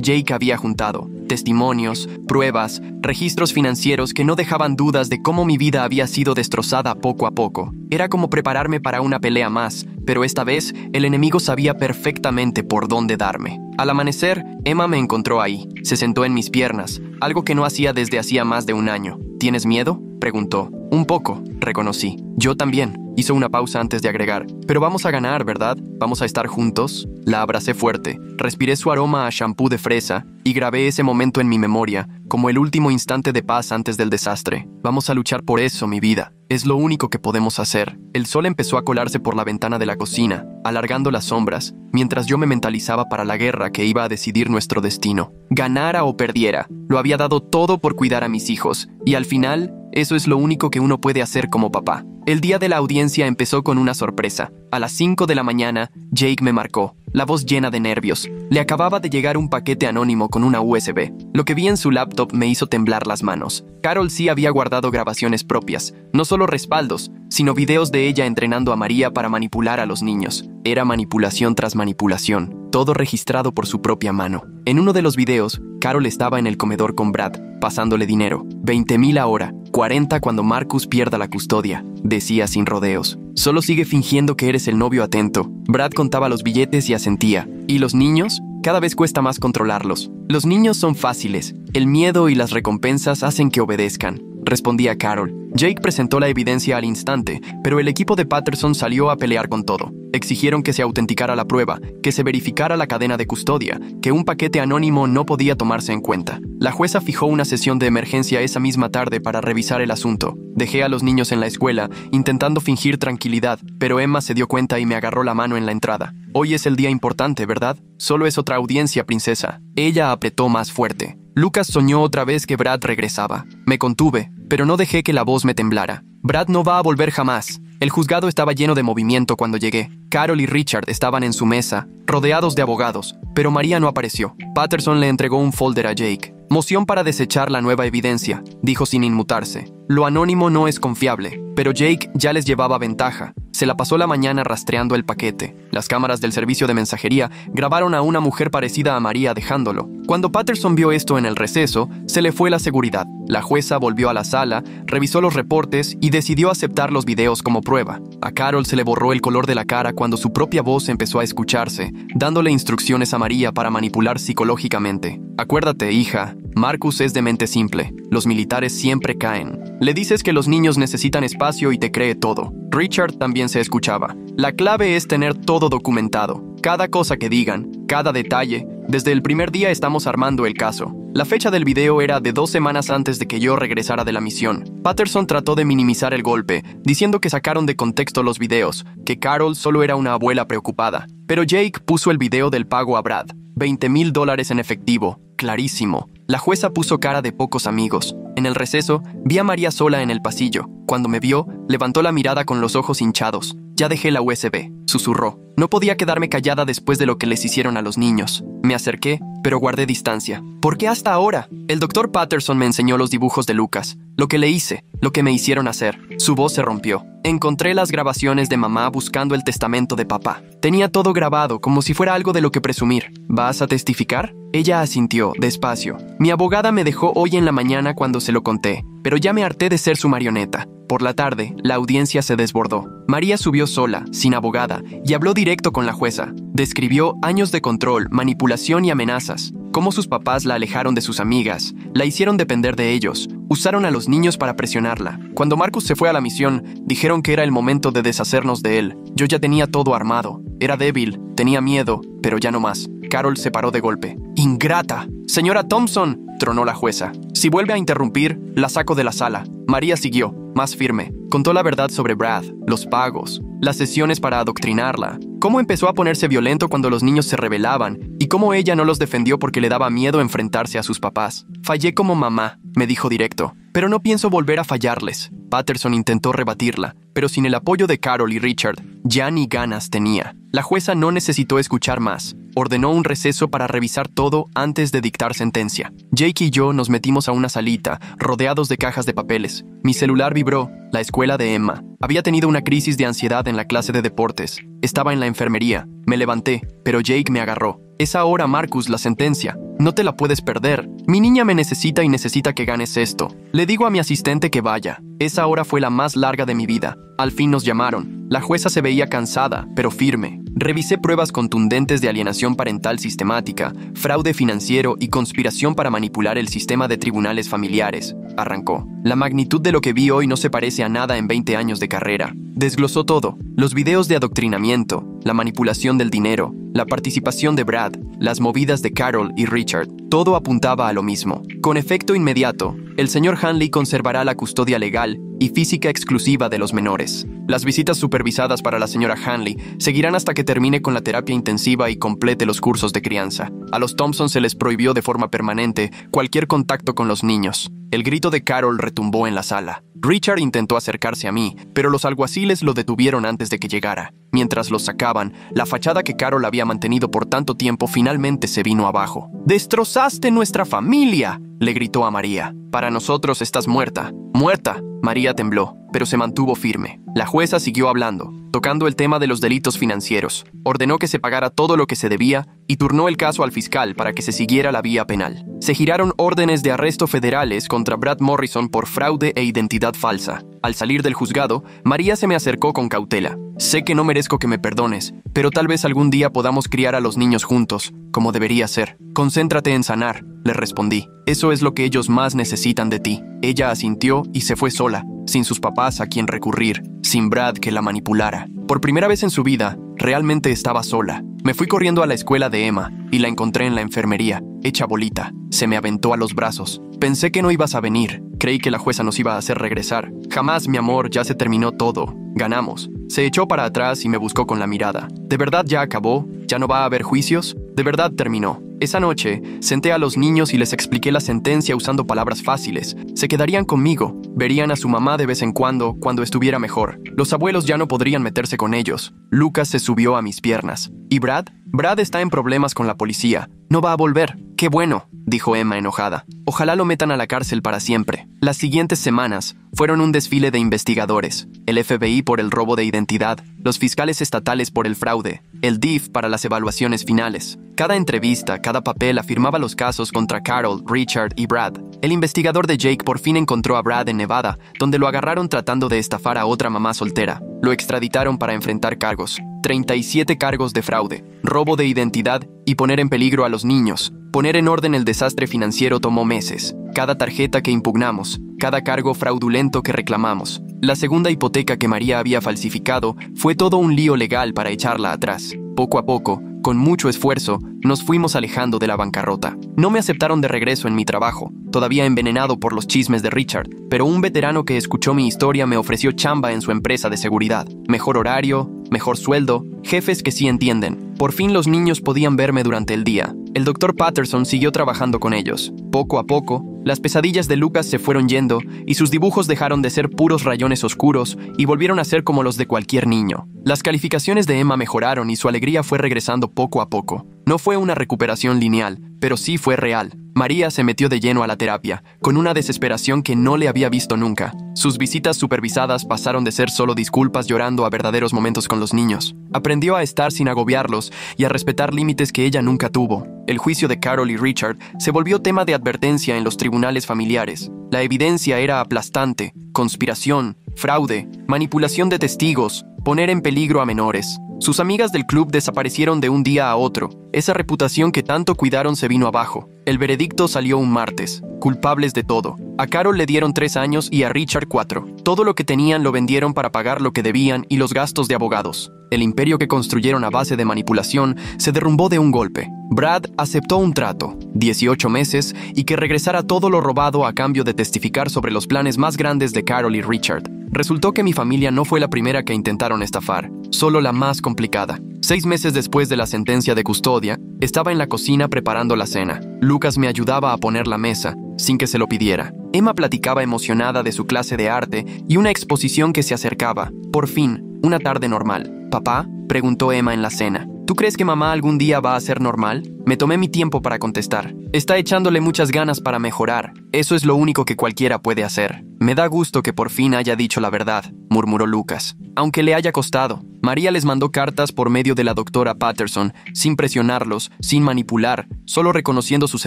Jake había juntado. Testimonios, pruebas, registros financieros que no dejaban dudas de cómo mi vida había sido destrozada poco a poco. Era como prepararme para una pelea más, pero esta vez el enemigo sabía perfectamente por dónde darme. Al amanecer, Emma me encontró ahí. Se sentó en mis piernas, algo que no hacía desde hacía más de un año. ¿Tienes miedo?, preguntó. Un poco, reconocí. Yo también. Hizo una pausa antes de agregar. Pero vamos a ganar, ¿verdad? ¿Vamos a estar juntos? La abracé fuerte. Respiré su aroma a shampoo de fresa y grabé ese momento en mi memoria, como el último instante de paz antes del desastre. Vamos a luchar por eso, mi vida. Es lo único que podemos hacer. El sol empezó a colarse por la ventana de la cocina, alargando las sombras, mientras yo me mentalizaba para la guerra que iba a decidir nuestro destino. Ganara o perdiera, lo había dado todo por cuidar a mis hijos, y al final, eso es lo único que uno puede hacer como papá. El día de la audiencia empezó con una sorpresa. A las 5 de la mañana, Jake me marcó, la voz llena de nervios. Le acababa de llegar un paquete anónimo con una USB. Lo que vi en su laptop me hizo temblar las manos. Carol sí había guardado grabaciones propias, no solo respaldos, sino videos de ella entrenando a María para manipular a los niños. Era manipulación tras manipulación, todo registrado por su propia mano. En uno de los videos, Carol estaba en el comedor con Brad, pasándole dinero. 20,000 ahora, 40 cuando Marcus pierda la custodia, decía sin rodeos. Solo sigue fingiendo que eres el novio atento. Brad contaba los billetes y asentía. ¿Y los niños? Cada vez cuesta más controlarlos. Los niños son fáciles. El miedo y las recompensas hacen que obedezcan, respondía Carol. Jake presentó la evidencia al instante, pero el equipo de Patterson salió a pelear con todo. Exigieron que se autenticara la prueba, que se verificara la cadena de custodia, que un paquete anónimo no podía tomarse en cuenta. La jueza fijó una sesión de emergencia esa misma tarde para revisar el asunto. Dejé a los niños en la escuela, intentando fingir tranquilidad, pero Emma se dio cuenta y me agarró la mano en la entrada. Hoy es el día importante, ¿verdad? Solo es otra audiencia, princesa. Ella apretó más fuerte. Lucas soñó otra vez que Brad regresaba. Me contuve, pero no dejé que la voz me temblara. Brad no va a volver jamás. El juzgado estaba lleno de movimiento cuando llegué. Carol y Richard estaban en su mesa, rodeados de abogados, pero María no apareció. Patterson le entregó un folder a Jake. Moción para desechar la nueva evidencia, dijo sin inmutarse. Lo anónimo no es confiable, pero Jake ya les llevaba ventaja. Se la pasó la mañana rastreando el paquete. Las cámaras del servicio de mensajería grabaron a una mujer parecida a María dejándolo. Cuando Patterson vio esto en el receso, se le fue la seguridad. La jueza volvió a la sala, revisó los reportes y decidió aceptar los videos como prueba. A Carol se le borró el color de la cara cuando su propia voz empezó a escucharse, dándole instrucciones a María para manipular psicológicamente. Acuérdate, hija, Marcus es de mente simple. Los militares siempre caen. Le dices que los niños necesitan espacio y te cree todo. Richard también se escuchaba. La clave es tener todo documentado. Cada cosa que digan, cada detalle. Desde el primer día estamos armando el caso. La fecha del video era de 2 semanas antes de que yo regresara de la misión. Patterson trató de minimizar el golpe, diciendo que sacaron de contexto los videos, que Carol solo era una abuela preocupada. Pero Jake puso el video del pago a Brad. $20,000 en efectivo. Clarísimo. La jueza puso cara de pocos amigos. En el receso, vi a María sola en el pasillo. Cuando me vio, levantó la mirada con los ojos hinchados. Ya dejé la USB. susurró. No podía quedarme callada después de lo que les hicieron a los niños. Me acerqué, pero guardé distancia. ¿Por qué hasta ahora? El doctor Patterson me enseñó los dibujos de Lucas, lo que le hice, lo que me hicieron hacer. Su voz se rompió. Encontré las grabaciones de mamá buscando el testamento de papá. Tenía todo grabado, como si fuera algo de lo que presumir. ¿Vas a testificar? Ella asintió, despacio. Mi abogada me dejó hoy en la mañana cuando se lo conté, pero ya me harté de ser su marioneta. Por la tarde, la audiencia se desbordó. María subió sola, sin abogada, y habló directo con la jueza. Describió años de control, manipulación y amenazas. Cómo sus papás la alejaron de sus amigas, la hicieron depender de ellos, usaron a los niños para presionarla. Cuando Marcus se fue a la misión, dijeron que era el momento de deshacernos de él. Yo ya tenía todo armado. Era débil, tenía miedo, pero ya no más. Carol se paró de golpe. ¡Ingrata! Señora Thompson, tronó la jueza. Si vuelve a interrumpir, la saco de la sala. María siguió, más firme. Contó la verdad sobre Brad, los pagos, las sesiones para adoctrinarla, cómo empezó a ponerse violento cuando los niños se rebelaban y cómo ella no los defendió porque le daba miedo enfrentarse a sus papás. Fallé como mamá, me dijo directo, pero no pienso volver a fallarles. Patterson intentó rebatirla, pero sin el apoyo de Carol y Richard, ya ni ganas tenía. La jueza no necesitó escuchar más. Ordenó un receso para revisar todo antes de dictar sentencia. Jake y yo nos metimos a una salita, rodeados de cajas de papeles. Mi celular vibró. La escuela de Emma. Había tenido una crisis de ansiedad en la clase de deportes. Estaba en la enfermería. Me levanté, pero Jake me agarró. Es ahora, Marcus, la sentencia. No te la puedes perder. Mi niña me necesita y necesita que ganes esto. Le digo a mi asistente que vaya. Esa hora fue la más larga de mi vida. Al fin nos llamaron. La jueza se veía cansada, pero firme. Revisé pruebas contundentes de alienación parental sistemática, fraude financiero y conspiración para manipular el sistema de tribunales familiares. Arrancó. La magnitud de lo que vi hoy no se parece a nada en 20 años de carrera. Desglosó todo. Los videos de adoctrinamiento, la manipulación del dinero, la participación de Brad, las movidas de Carol y Richard. Todo apuntaba a lo mismo. Con efecto inmediato, el señor Hanley conservará la custodia legal y física exclusiva de los menores. Las visitas supervisadas para la señora Hanley seguirán hasta que termine con la terapia intensiva y complete los cursos de crianza. A los Thompson se les prohibió de forma permanente cualquier contacto con los niños. El grito de Carol retumbó en la sala. Richard intentó acercarse a mí, pero los alguaciles lo detuvieron antes de que llegara. Mientras los sacaban, la fachada que Carol había mantenido por tanto tiempo finalmente se vino abajo. «¡Destrozaste nuestra familia!», le gritó a María. «Para nosotros estás muerta». «¡Muerta!». María tembló, pero se mantuvo firme. La jueza siguió hablando, tocando el tema de los delitos financieros. Ordenó que se pagara todo lo que se debía y turnó el caso al fiscal para que se siguiera la vía penal. Se giraron órdenes de arresto federales contra Brad Morrison por fraude e identidad falsa. Al salir del juzgado, María se me acercó con cautela. «Sé que no merezco que me perdones, pero tal vez algún día podamos criar a los niños juntos, como debería ser. Concéntrate en sanar», le respondí. «Eso es lo que ellos más necesitan de ti». Ella asintió y se fue sola, sin sus papás a quien recurrir, sin Brad que la manipulara. Por primera vez en su vida, realmente estaba sola. Me fui corriendo a la escuela de Emma y la encontré en la enfermería, hecha bolita. Se me aventó a los brazos. «Pensé que no ibas a venir. Creí que la jueza nos iba a hacer regresar». «Jamás, mi amor, ya se terminó todo. Ganamos». Se echó para atrás y me buscó con la mirada. «¿De verdad ya acabó? ¿Ya no va a haber juicios?» «De verdad terminó». Esa noche, senté a los niños y les expliqué la sentencia usando palabras fáciles. Se quedarían conmigo. Verían a su mamá de vez en cuando estuviera mejor. Los abuelos ya no podrían meterse con ellos. Lucas se subió a mis piernas. ¿Y Brad? Brad está en problemas con la policía. No va a volver. «Qué bueno», dijo Emma enojada. «Ojalá lo metan a la cárcel para siempre». Las siguientes semanas fueron un desfile de investigadores. El FBI por el robo de identidad, los fiscales estatales por el fraude, el DIF para las evaluaciones finales. Cada entrevista, cada papel afirmaba los casos contra Carol, Richard y Brad. El investigador de Jake por fin encontró a Brad en Nevada, donde lo agarraron tratando de estafar a otra mamá soltera. Lo extraditaron para enfrentar cargos. 37 cargos de fraude, robo de identidad y poner en peligro a los niños. Poner en orden el desastre financiero tomó meses. Cada tarjeta que impugnamos, cada cargo fraudulento que reclamamos. La segunda hipoteca que María había falsificado fue todo un lío legal para echarla atrás. Poco a poco, con mucho esfuerzo, nos fuimos alejando de la bancarrota. No me aceptaron de regreso en mi trabajo, todavía envenenado por los chismes de Richard, pero un veterano que escuchó mi historia me ofreció chamba en su empresa de seguridad. Mejor horario, mejor sueldo, jefes que sí entienden. Por fin los niños podían verme durante el día. El doctor Patterson siguió trabajando con ellos. Poco a poco, Las pesadillas de Lucas se fueron yendo y sus dibujos dejaron de ser puros rayones oscuros y volvieron a ser como los de cualquier niño. Las calificaciones de Emma mejoraron y su alegría fue regresando poco a poco. No fue una recuperación lineal, pero sí fue real. María se metió de lleno a la terapia, con una desesperación que no le había visto nunca. Sus visitas supervisadas pasaron de ser solo disculpas llorando a verdaderos momentos con los niños. Aprendió a estar sin agobiarlos y a respetar límites que ella nunca tuvo. El juicio de Carol y Richard se volvió tema de advertencia en los tribunales familiares. La evidencia era aplastante: conspiración, fraude, manipulación de testigos, poner en peligro a menores. Sus amigas del club desaparecieron de un día a otro. Esa reputación que tanto cuidaron se vino abajo. El veredicto salió un martes. Culpables de todo. A Carol le dieron 3 años y a Richard 4. Todo lo que tenían lo vendieron para pagar lo que debían y los gastos de abogados. El imperio que construyeron a base de manipulación se derrumbó de un golpe. Brad aceptó un trato, 18 meses, y que regresara todo lo robado a cambio de testificar sobre los planes más grandes de Carol y Richard. Resultó que mi familia no fue la primera que intentaron estafar, solo la más complicada. 6 meses después de la sentencia de custodia, estaba en la cocina preparando la cena. Lucas me ayudaba a poner la mesa, sin que se lo pidiera. Emma platicaba emocionada de su clase de arte y una exposición que se acercaba. Por fin, una tarde normal. ¿Papá?, preguntó Emma en la cena. ¿Tú crees que mamá algún día va a ser normal? Me tomé mi tiempo para contestar. Está echándole muchas ganas para mejorar. Eso es lo único que cualquiera puede hacer. Me da gusto que por fin haya dicho la verdad, murmuró Lucas. Aunque le haya costado. María les mandó cartas por medio de la doctora Patterson, sin presionarlos, sin manipular, solo reconociendo sus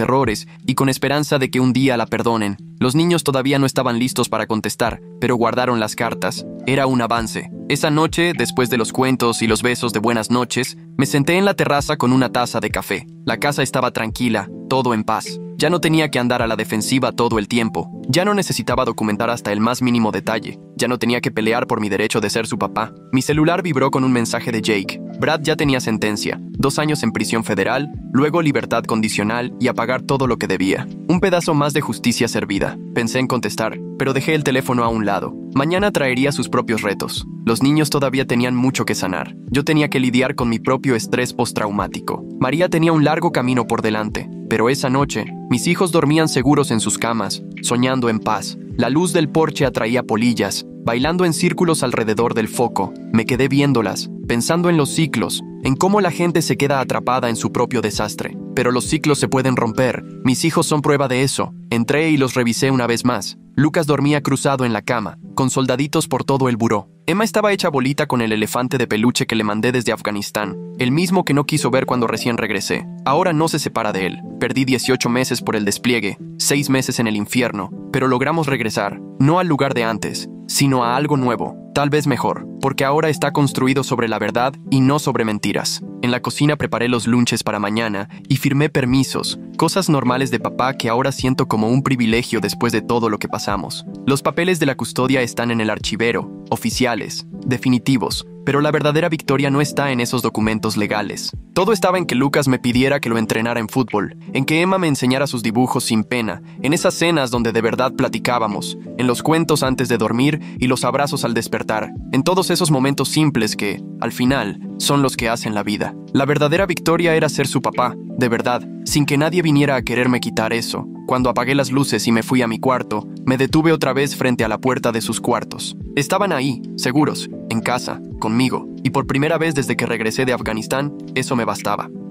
errores y con esperanza de que un día la perdonen. Los niños todavía no estaban listos para contestar, pero guardaron las cartas. Era un avance. Esa noche, después de los cuentos y los besos de buenas noches, me senté en la terraza con una taza de café. La casa estaba tranquila, todo en paz. Ya no tenía que andar a la defensiva todo el tiempo. Ya no necesitaba documentar hasta el más mínimo detalle. Ya no tenía que pelear por mi derecho de ser su papá. Mi celular vibró con un mensaje de Jake. Brad ya tenía sentencia, 2 años en prisión federal, luego libertad condicional y a pagar todo lo que debía. Un pedazo más de justicia servida. Pensé en contestar, pero dejé el teléfono a un lado. Mañana traería sus propios retos. Los niños todavía tenían mucho que sanar. Yo tenía que lidiar con mi propio estrés postraumático. María tenía un largo camino por delante, pero esa noche, mis hijos dormían seguros en sus camas, soñando en paz. La luz del porche atraía polillas, bailando en círculos alrededor del foco. Me quedé viéndolas, pensando en los ciclos, en cómo la gente se queda atrapada en su propio desastre. Pero los ciclos se pueden romper. Mis hijos son prueba de eso. Entré y los revisé una vez más. Lucas dormía cruzado en la cama, con soldaditos por todo el buró. Emma estaba hecha bolita con el elefante de peluche que le mandé desde Afganistán, el mismo que no quiso ver cuando recién regresé. Ahora no se separa de él. Perdí 18 meses por el despliegue, 6 meses en el infierno, pero logramos regresar, no al lugar de antes, sino a algo nuevo, tal vez mejor, porque ahora está construido sobre la verdad y no sobre mentiras. En la cocina preparé los lunches para mañana y firmé permisos, cosas normales de papá que ahora siento como un privilegio después de todo lo que pasamos. Los papeles de la custodia están en el archivero, oficiales, definitivos, pero la verdadera victoria no está en esos documentos legales. Todo estaba en que Lucas me pidiera que lo entrenara en fútbol, en que Emma me enseñara sus dibujos sin pena, en esas cenas donde de verdad platicábamos, en los cuentos antes de dormir y los abrazos al despertar, en todos esos momentos simples que, al final, son los que hacen la vida. La verdadera victoria era ser su papá, de verdad, sin que nadie viniera a quererme quitar eso. Cuando apagué las luces y me fui a mi cuarto, me detuve otra vez frente a la puerta de sus cuartos. Estaban ahí, seguros, en casa, conmigo, y por primera vez desde que regresé de Afganistán, eso me bastaba.